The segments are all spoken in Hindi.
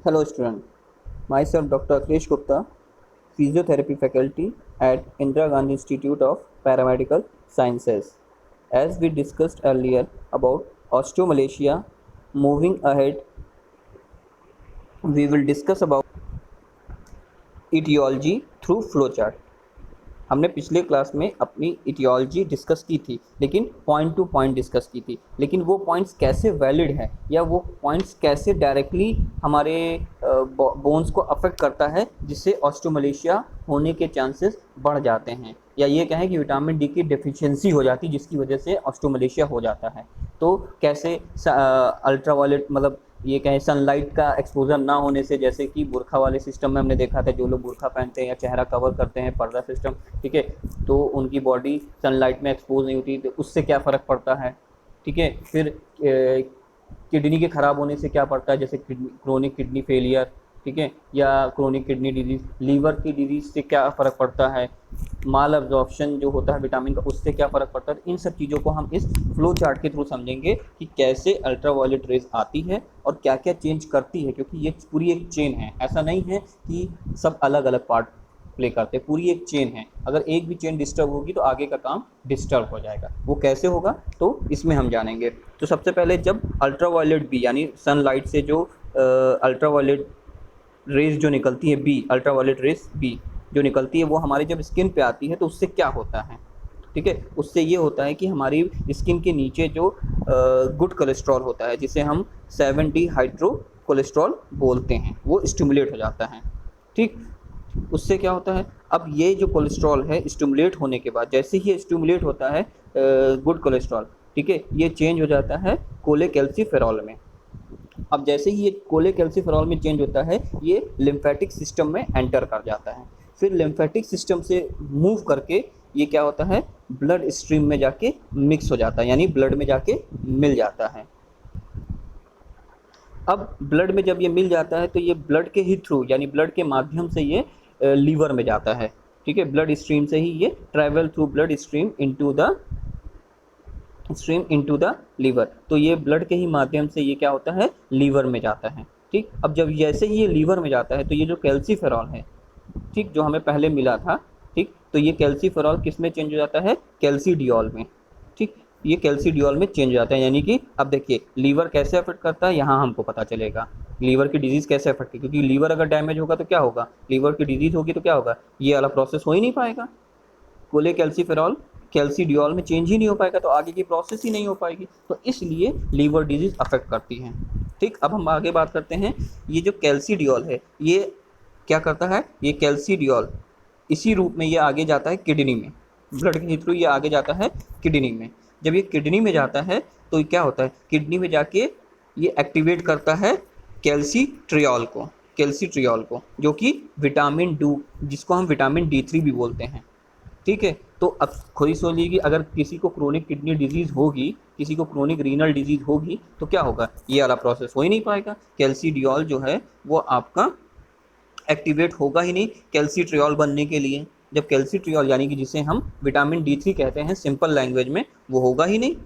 Hello student, myself Dr. Akhilesh Gupta, Physiotherapy Faculty at Indira Gandhi Institute of Paramedical Sciences. As we discussed earlier about osteomalacia, moving ahead we will discuss about etiology through flowchart. हमने पिछले क्लास में अपनी इटियोलॉजी डिस्कस की थी, लेकिन पॉइंट टू पॉइंट डिस्कस की थी। लेकिन वो पॉइंट्स कैसे वैलिड हैं या वो पॉइंट्स कैसे डायरेक्टली हमारे बोन्स को अफेक्ट करता है, जिससे ऑस्टियोमलेशिया होने के चांसेस बढ़ जाते हैं, या ये कहें कि विटामिन डी की डेफिशिएंसी हो जाती है जिसकी वजह से ऑस्टियोमलेशिया हो जाता है। तो कैसे अल्ट्रावायलेट मतलब ये कहें सनलाइट का एक्सपोजर ना होने से, जैसे कि बुरखा वाले सिस्टम में हमने देखा था, जो लोग बुरखा पहनते हैं या चेहरा कवर करते हैं पर्दा सिस्टम, ठीक है, तो उनकी बॉडी सनलाइट में एक्सपोज नहीं होती, तो उससे क्या फ़र्क पड़ता है। ठीक है, फिर किडनी के ख़राब होने से क्या पड़ता है, जैसे क्रोनिक किडनी फेलियर, ठीक है, या क्रोनिक किडनी डिजीज़, लीवर की डिजीज़ से क्या फ़र्क पड़ता है, माल अब्जॉर्प्शन जो होता है विटामिन का उससे क्या फ़र्क पड़ता है। इन सब चीज़ों को हम इस फ्लो चार्ट के थ्रू समझेंगे कि कैसे अल्ट्रावायलेट रेज आती है और क्या क्या चेंज करती है, क्योंकि ये पूरी एक चेन है। ऐसा नहीं है कि सब अलग अलग पार्ट प्ले करते हैं, पूरी एक चेन है। अगर एक भी चेन डिस्टर्ब होगी तो आगे का काम डिस्टर्ब हो जाएगा। वो कैसे होगा तो इसमें हम जानेंगे। तो सबसे पहले जब अल्ट्रावायलेट बी यानी सनलाइट से जो अल्ट्रावायलेट रेज जो निकलती है, बी अल्ट्रावायलेट रेज बी जो निकलती है, वो हमारी जब स्किन पे आती है तो उससे क्या होता है। ठीक है, उससे ये होता है कि हमारी स्किन के नीचे जो गुड कोलेस्ट्रॉल होता है, जिसे हम 7D हाइड्रो कोलेस्ट्रॉल बोलते हैं, वो स्टिमुलेट हो जाता है। ठीक, उससे क्या होता है, अब ये जो कोलेस्ट्रॉल है स्टिमुलेट होने के बाद, जैसे ही ये स्टिमुलेट होता है गुड कोलेस्ट्रॉल, ठीक है, ये चेंज हो जाता है कोलेकैल्सिफेरॉल में। अब जैसे ही ये कोलेकैल्सिफेरॉल में चेंज होता है, ये लिम्फेटिक सिस्टम में एंटर कर जाता है। फिर लिम्फेटिक सिस्टम से मूव करके ये क्या होता है, ब्लड स्ट्रीम में जाके मिक्स हो जाता है, यानी ब्लड में जाके मिल जाता है। अब ब्लड में जब ये मिल जाता है तो ये ब्लड के ही थ्रू यानी ब्लड के माध्यम से ये लीवर में जाता है। ठीक है, ब्लड स्ट्रीम से ही ये travel through blood stream into the liver. तो ये ब्लड के ही माध्यम से ये क्या होता है, लीवर में जाता है। ठीक, अब जब जैसे ही ये लीवर में जाता है तो ये जो कैल्सीफेरॉल है, ठीक, जो हमें पहले मिला था, ठीक, तो ये कैल्सीफेरॉल किस में चेंज हो जाता है, कैल्सीडियोल में। ठीक, ये कैल्सीडियोल में चेंज हो जाता है। यानी कि अब देखिए लीवर कैसे अफेक्ट करता है, यहाँ हमको पता चलेगा लीवर की डिजीज़ कैसे अफेक्ट है, क्योंकि लीवर अगर डैमेज होगा तो क्या होगा, लीवर की डिजीज़ होगी तो क्या होगा, ये वाला प्रोसेस हो ही नहीं पाएगा। कोले कैल्सीफेरॉल कैल्सीडियोल में चेंज ही नहीं हो पाएगा तो आगे की प्रोसेस ही नहीं हो पाएगी, तो इसलिए लीवर डिजीज़ अफेक्ट करती है। ठीक, अब हम आगे बात करते हैं। ये जो कैल्सीडियोल है ये क्या करता है, ये कैल्सीडियोल इसी रूप में ये आगे जाता है किडनी में, ब्लड के थ्रू ये आगे जाता है किडनी में। जब ये किडनी में जाता है तो क्या होता है, किडनी में जाके ये एक्टिवेट करता है कैल्सीट्रियोल को, जो कि विटामिन डी, जिसको हम विटामिन D3 भी बोलते हैं। ठीक है, तो अब खुद ही सोच लीजिए कि अगर किसी को क्रोनिक किडनी डिजीज़ होगी, किसी को क्रोनिक रीनल डिजीज़ होगी तो क्या होगा, ये वाला प्रोसेस हो ही नहीं पाएगा। कैल्सीडियोल जो है वो आपका एक्टिवेट होगा ही नहीं कैल्सीट्रियोल बनने के लिए। जब कैल्सीट्रियोल यानी कि जिसे हम विटामिन D3 कहते हैं सिंपल लैंग्वेज में, वो होगा ही नहीं।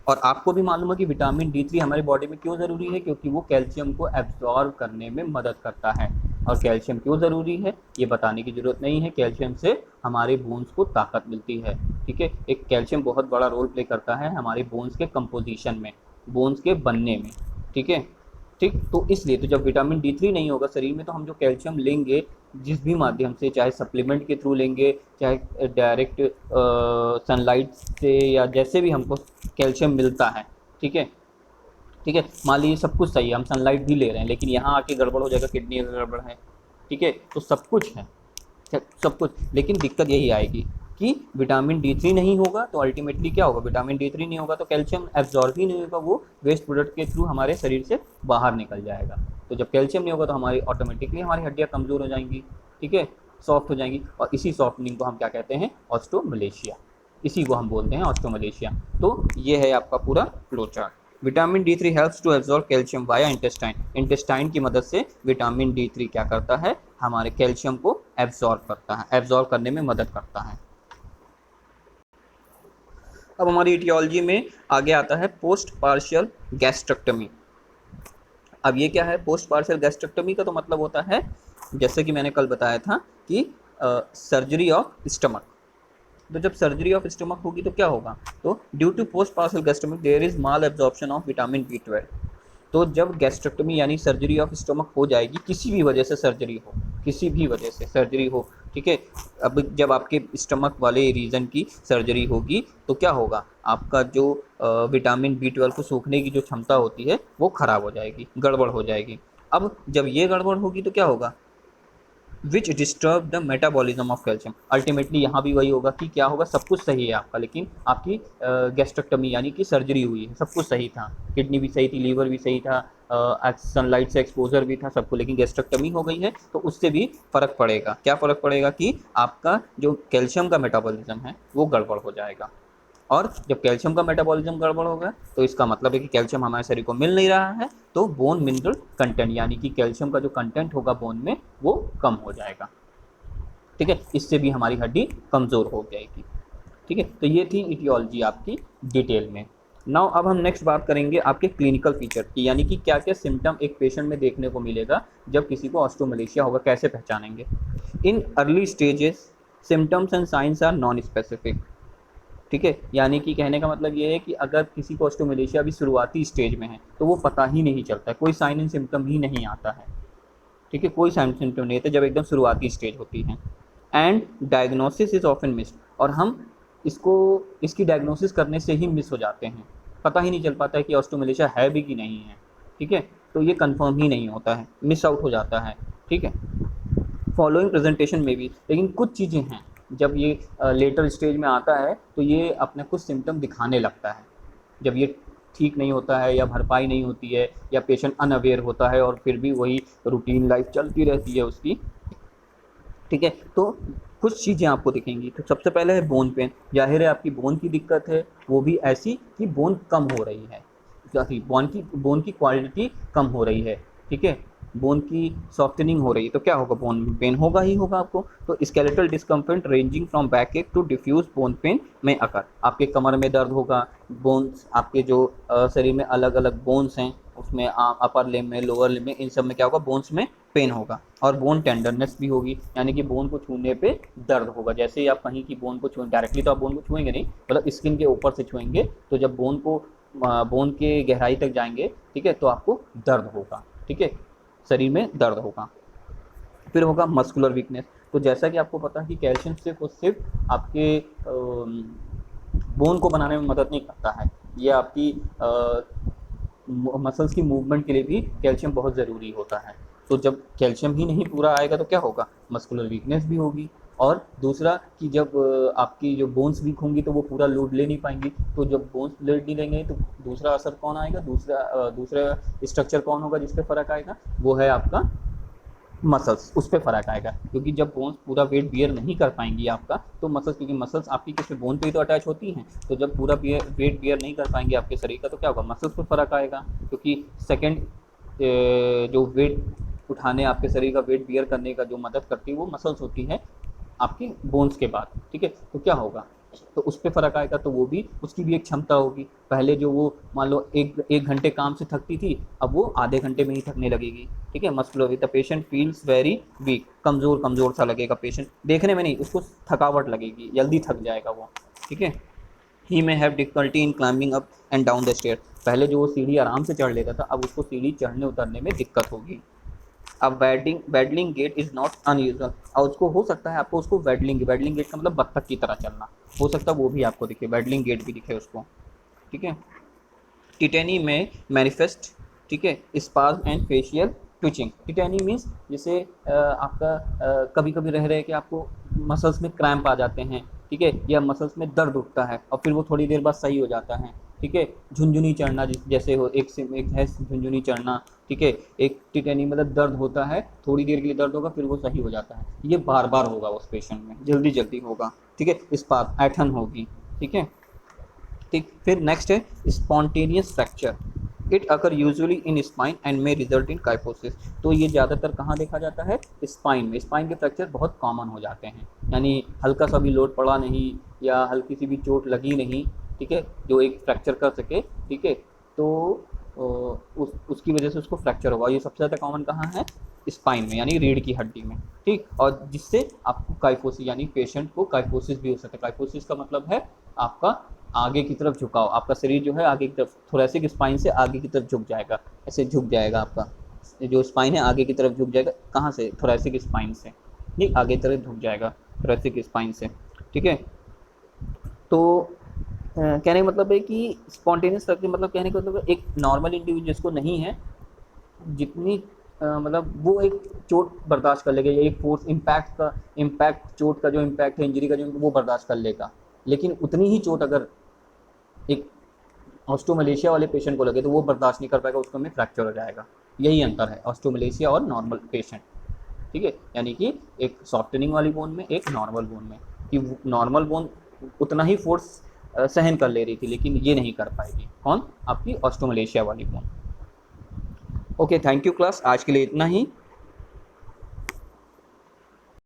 और आपको भी मालूम है कि विटामिन D3 हमारी बॉडी में क्यों ज़रूरी है, क्योंकि वो कैल्शियम को एब्जॉर्ब करने में मदद करता है। और कैल्शियम क्यों ज़रूरी है ये बताने की ज़रूरत नहीं है, कैल्शियम से हमारे बोन्स को ताकत मिलती है। ठीक है, एक कैल्शियम बहुत बड़ा रोल प्ले करता है हमारे बोन्स के कंपोजिशन में, बोन्स के बनने में। ठीक है, ठीक, तो इसलिए तो जब विटामिन D3 नहीं होगा शरीर में तो हम जो कैल्शियम लेंगे जिस भी माध्यम से, चाहे सप्लीमेंट के थ्रू लेंगे, चाहे डायरेक्ट सनलाइट से, या जैसे भी हमको कैल्शियम मिलता है, ठीक है, ठीक है, मान लीजिए सब कुछ सही है, हम सनलाइट भी ले रहे हैं, लेकिन यहाँ आके गड़बड़ हो जाएगा, किडनी का गड़बड़ है, ठीक है, तो सब कुछ है, सब कुछ, लेकिन दिक्कत यही आएगी कि विटामिन D3 नहीं होगा तो अल्टीमेटली क्या होगा, विटामिन D3 नहीं होगा तो कैल्शियम एब्जॉर्ब ही नहीं होगा, वो वेस्ट प्रोडक्ट के थ्रू हमारे शरीर से बाहर निकल जाएगा। तो जब कैल्शियम नहीं होगा तो हमारी ऑटोमेटिकली हमारी हड्डियाँ कमज़ोर हो जाएंगी, ठीक है, सॉफ्ट हो जाएंगी, और इसी सॉफ्टनिंग को हम क्या कहते हैं, ऑस्टियोमलेशिया, इसी को हम बोलते हैं ऑस्टियोमलेशिया। तो ये है आपका पूरा flow chart. Vitamin D3 helps to absorb calcium via intestine, intestine की मदद से विटामिन D3 क्या करता है, हमारे कैल्शियम को एब्जॉर्ब करता है, एब्जॉर्ब करने में मदद करता है। अब हमारी इटियोलॉजी में आगे आता है पोस्ट पार्शियल गैस्ट्रेक्टमी। अब ये क्या है, पोस्ट पार्शियल गैस्ट्रेक्टमी का तो मतलब होता है, जैसे कि मैंने कल बताया था कि सर्जरी ऑफ स्टमक। तो जब सर्जरी ऑफ स्टमक होगी तो क्या होगा, तो due to post partial gastrectomy there is mal absorption of vitamin B12। तो जब गैस्ट्रेक्टमी यानी सर्जरी ऑफ स्टमक हो जाएगी, किसी भी वजह से सर्जरी हो, किसी भी वजह से सर्जरी हो, ठीक है, अब जब आपके स्टमक वाले रीजन की सर्जरी होगी तो क्या होगा, आपका जो विटामिन B12 को सोखने की जो क्षमता होती है वो खराब हो जाएगी, गड़बड़ हो जाएगी। अब जब ये गड़बड़ होगी तो क्या होगा, which disturb the metabolism of calcium. Ultimately यहाँ भी वही होगा कि क्या होगा, सब कुछ सही है आपका, लेकिन आपकी गैस्ट्रेक्टमी यानी कि सर्जरी हुई है, सब कुछ सही था, किडनी भी सही थी, लीवर भी सही था, सनलाइट से एक्सपोजर भी था सबको, लेकिन गैस्ट्रेक्टमी हो गई है तो उससे भी फ़र्क पड़ेगा। क्या फ़र्क पड़ेगा कि आपका जो कैल्शियम का मेटाबॉलिज्म है वो गड़बड़ हो जाएगा। और जब कैल्शियम का मेटाबॉलिज्म गड़बड़ होगा तो इसका मतलब है कि कैल्शियम हमारे शरीर को मिल नहीं रहा है, तो बोन मिनरल कंटेंट यानी कि कैल्शियम का जो कंटेंट होगा बोन में वो कम हो जाएगा, ठीक है, इससे भी हमारी हड्डी कमज़ोर हो जाएगी, ठीक है। तो ये थी इटियोलॉजी आपकी डिटेल में। नाउ अब हम नेक्स्ट बात करेंगे आपके क्लिनिकल फीचर की, यानी कि क्या क्या सिम्टम एक पेशेंट में देखने को मिलेगा जब किसी को ऑस्टियोमलेशिया होगा, कैसे पहचानेंगे। In early stages symptoms and signs are non specific, ठीक है, यानी कि कहने का मतलब ये है कि अगर किसी को ऑस्टियोमलेशिया अभी शुरुआती स्टेज में है तो वो पता ही नहीं चलता है, कोई साइन एंड सिम्टम ही नहीं आता है, ठीक है, कोई साइन सिम्टम नहीं आता जब एकदम शुरुआती स्टेज होती है। And diagnosis is often missed, और हम इसको इसकी डायग्नोसिस करने से ही मिस हो जाते हैं, पता ही नहीं चल पाता है कि ऑस्टियोमलेशिया है भी कि नहीं है, ठीक है, तो ये कंफर्म ही नहीं होता है, मिस आउट हो जाता है, ठीक है। फॉलोइंग प्रेजेंटेशन में भी, लेकिन कुछ चीज़ें हैं जब ये लेटर स्टेज में आता है तो ये अपने कुछ सिम्टम दिखाने लगता है, जब ये ठीक नहीं होता है या भरपाई नहीं होती है या पेशेंट अनअवेयर होता है और फिर भी वही रूटीन लाइफ चलती रहती है उसकी, ठीक है, तो कुछ चीज़ें आपको दिखेंगी। तो सबसे पहले है बोन पेन, जाहिर है आपकी बोन की दिक्कत है, वो भी ऐसी कि बोन कम हो रही है, बोन की क्वालिटी कम हो रही है, ठीक है, बोन की सॉफ्टनिंग हो रही है, तो क्या होगा, बोन पेन होगा ही होगा आपको। तो skeletal discomfort ranging from back एक टू डिफ्यूज बोन पेन में अकर, आपके कमर में दर्द होगा, बोन्स आपके जो शरीर में अलग अलग बोन्स हैं उसमें अपर लिम्ब में, लोअर लिम्ब में, इन सब में क्या होगा, बोन्स में पेन होगा। और बोन टेंडरनेस भी होगी, यानी कि बोन को छूने पे दर्द होगा, जैसे ही आप कहीं की बोन को छुएंगे, डायरेक्टली तो आप बोन को छुएंगे नहीं, मतलब स्किन के ऊपर से छुएंगे, तो जब बोन के गहराई तक जाएंगे, ठीक है, तो आपको दर्द होगा, ठीक है, शरीर में दर्द होगा। फिर होगा मस्कुलर वीकनेस, तो जैसा कि आपको पता है कि कैल्शियम सिर्फ और सिर्फ आपके बोन को बनाने में मदद नहीं करता है, ये आपकी मसल्स की मूवमेंट के लिए भी कैल्शियम बहुत ज़रूरी होता है। तो जब कैल्शियम ही नहीं पूरा आएगा तो क्या होगा, मस्कुलर वीकनेस भी होगी। और दूसरा कि जब आपकी जो बोन्स वीक होंगी तो वो पूरा लोड ले नहीं पाएंगी, तो जब बोन्स लोड नहीं लेंगे तो दूसरा असर कौन आएगा, दूसरा स्ट्रक्चर कौन होगा जिस पे फ़र्क आएगा, वो है आपका मसल्स, उस पर फ़र्क आएगा, क्योंकि जब बोन्स पूरा वेट बियर नहीं कर पाएंगी आपका, तो मसल्स, क्योंकि मसल्स आपकी किसी बोन पे ही तो अटैच होती हैं, तो जब पूरा वेट बियर नहीं कर पाएंगे आपके शरीर का तो क्या होगा, मसल्स पे फ़र्क आएगा, क्योंकि सेकेंड जो वेट उठाने, आपके शरीर का वेट बियर करने का जो मदद करती है वो मसल्स होती है आपकी बोन्स के बाद, ठीक है, तो क्या होगा, तो उस पर फ़र्क आएगा, तो वो भी, उसकी भी एक क्षमता होगी, पहले जो वो मान लो एक घंटे काम से थकती थी, अब वो आधे घंटे में ही थकने लगेगी, ठीक है। Muscular the patient feels very weak, कमज़ोर कमज़ोर सा लगेगा पेशेंट, देखने में नहीं, उसको थकावट लगेगी, जल्दी थक जाएगा वो, ठीक है। He may have difficulty in climbing up and down the stair, पहले जो वो सीढ़ी आराम से चढ़ लेता था, अब उसको सीढ़ी चढ़ने उतरने में दिक्कत होगी। अब waddling gait is not unusual, और उसको हो सकता है आपको उसको वेडलिंग गेट का मतलब बत्तख की तरह चलना, हो सकता है वो भी आपको दिखे, वेडलिंग गेट भी दिखे उसको, ठीक है। टिटेनी में मैनिफेस्ट, ठीक है, spasm and facial twitching. Tetany means जैसे आपका कभी कभी रह रहे कि आपको मसल्स में क्रैम्प आ जाते हैं, ठीक है, या मसल्स में दर्द उठता है और फिर वो थोड़ी देर बाद सही हो जाता है, ठीक है, झुंझुनी चढ़ना जैसे हो, एक है झुंझुनी चढ़ना, ठीक है, एक टिटेनी मतलब दर्द होता है, थोड़ी देर के लिए दर्द होगा फिर वो सही हो जाता है, ये बार बार होगा उस पेशेंट में, जल्दी जल्दी होगा, ठीक है, स्पाज्म ऐठन होगी, ठीक है, ठीक। फिर नेक्स्ट है spontaneous fracture, it occur usually in spine and may result in kyphosis, तो ये ज़्यादातर कहाँ देखा जाता है, स्पाइन में, स्पाइन के फ्रैक्चर बहुत कॉमन हो जाते हैं, यानी हल्का सा भी लोड पड़ा नहीं या हल्की सी भी चोट लगी नहीं, ठीक है, जो एक फ्रैक्चर कर सके, ठीक है, तो उसकी वजह से उसको फ्रैक्चर होगा। ये सबसे ज़्यादा कॉमन कहाँ है? स्पाइन में, यानी रीढ़ की हड्डी में, ठीक। और जिससे आपको काइफोसिस, यानी पेशेंट को काइफोसिस भी हो सकता है। काइफोसिस का मतलब है आपका आगे की तरफ झुकाव, आपका शरीर जो है आगे की तरफ, थोरैसिक स्पाइन से आगे की तरफ झुक जाएगा, ऐसे झुक जाएगा आपका जो स्पाइन है आगे की तरफ झुक जाएगा। कहाँ से? थोरैसिक स्पाइन से, ठीक, आगे की तरफ झुक जाएगा थोरैसिक स्पाइन से, ठीक है। तो कहने का मतलब है कि स्पॉन्टेनियस फ्रैक्चर मतलब, कहने का मतलब एक नॉर्मल इंडिविजुअल जिसको नहीं है, जितनी मतलब वो एक चोट बर्दाश्त कर लेगा, या एक फोर्स इम्पैक्ट चोट का जो इम्पैक्ट है, इंजरी का जो, वो बर्दाश्त कर लेगा। लेकिन उतनी ही चोट अगर एक ऑस्टोमलेशिया वाले पेशेंट को लगे तो वो बर्दाश्त नहीं कर पाएगा, उसको में फ्रैक्चर हो जाएगा। यही अंतर है ऑस्टोमलेशिया और नॉर्मल पेशेंट, ठीक है। यानी कि एक सॉफ्टनिंग वाली बोन में, एक नॉर्मल बोन में, कि नॉर्मल बोन उतना ही फोर्स सहन कर ले रही थी, लेकिन ये नहीं कर पाएगी। कौन? आपकी ऑस्टोमलेशिया वाली bone. Okay, thank you class, आज के लिए इतना ही।